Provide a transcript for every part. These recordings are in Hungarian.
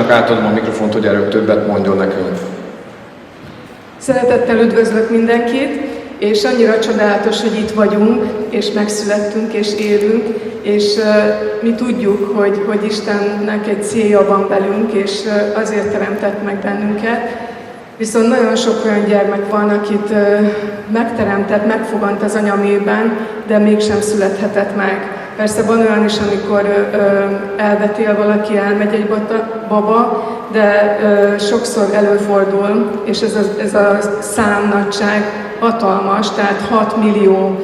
Zsuzsának átadom a mikrofont, hogy erről többet mondjon nekünk. Szeretettel üdvözlök mindenkit, és annyira csodálatos, hogy itt vagyunk, és megszülettünk, és élünk, és mi tudjuk, hogy Istennek egy célja van velünk, és azért teremtett meg bennünket. Viszont nagyon sok olyan gyermek van, akit megteremtett, megfogant az anyamében, de mégsem születhetett meg. Persze van olyan is, amikor elvetél valaki, elmegy egy baba, de sokszor előfordul, és ez a számnagyság hatalmas, tehát 6 millió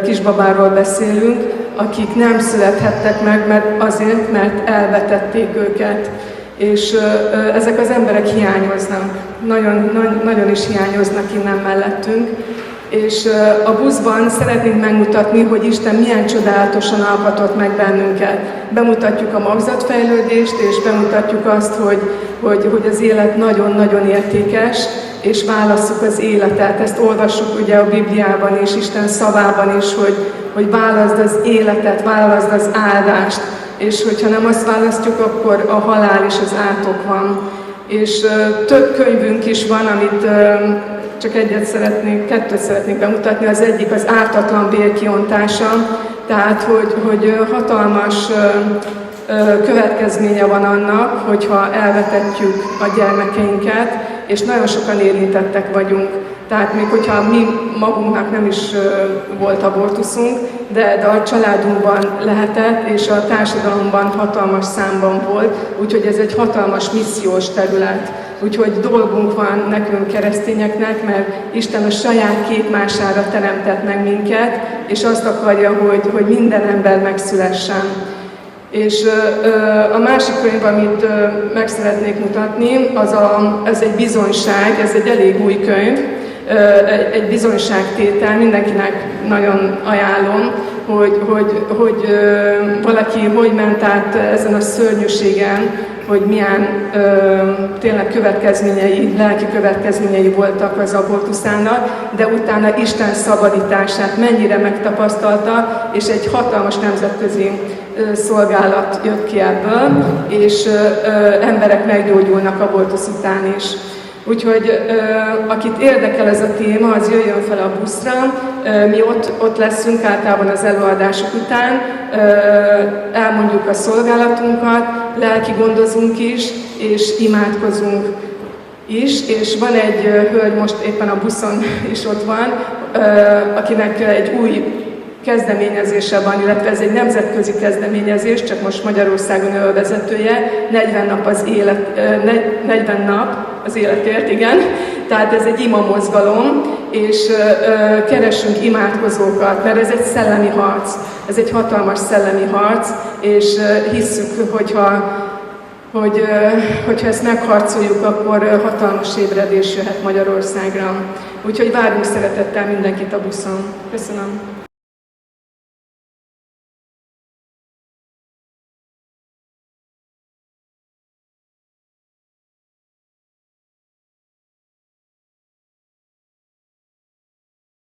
kisbabáról beszélünk, akik nem születhettek meg, mert elvetették őket. És ezek az emberek hiányoznak, nagyon is hiányoznak innen mellettünk. És a buszban szeretnénk megmutatni, hogy Isten milyen csodálatosan alkotott meg bennünket. Bemutatjuk a magzatfejlődést, és bemutatjuk azt, hogy az élet nagyon-nagyon értékes, és válasszuk az életet. Ezt olvassuk ugye a Bibliában és Isten szavában is, hogy válaszd az életet, válaszd az áldást. És hogyha nem azt választjuk, akkor a halál és az átok van. És több könyvünk is van, amit csak kettőt szeretnék bemutatni. Az egyik az ártatlan vér kiontása, tehát hogy hatalmas következménye van annak, hogyha elvetetjük a gyermekeinket, és nagyon sokan érintettek vagyunk. Tehát még hogyha mi magunknak nem is volt abortuszunk, de a családunkban lehetett, és a társadalomban hatalmas számban volt, úgyhogy ez egy hatalmas missziós terület. Úgyhogy dolgunk van nekünk keresztényeknek, mert Isten a saját képmására teremtett meg minket, és azt akarja, hogy minden ember megszülessen. És a másik könyv, amit meg szeretnék mutatni, az egy bizonyság, ez egy elég új könyv, egy bizonyságtétel, mindenkinek nagyon ajánlom, hogy valaki hogy ment át ezen a szörnyűségen, hogy milyen tényleg lelki következményei voltak az abortuszának, de utána Isten szabadítását mennyire megtapasztalta, és egy hatalmas nemzetközi szolgálat jött ki ebből, és emberek meggyógyulnak abortusz után is. Úgyhogy akit érdekel ez a téma, az jöjjön fel a buszra, mi ott leszünk általában az előadások után, elmondjuk a szolgálatunkat, lelki gondozunk is, és imádkozunk is, és van egy hölgy, most éppen a buszon is ott van, akinek egy új kezdeményezése van, illetve ez egy nemzetközi kezdeményezés, csak most Magyarországon ő a vezetője, 40 nap az életért, igen. Tehát ez egy ima mozgalom, és keresünk imádkozókat, mert ez egy szellemi harc, ez egy hatalmas szellemi harc, és hisszük, hogyha ezt megharcoljuk, akkor hatalmas ébredés jöhet Magyarországra. Úgyhogy várunk szeretettel mindenkit a buszon. Köszönöm.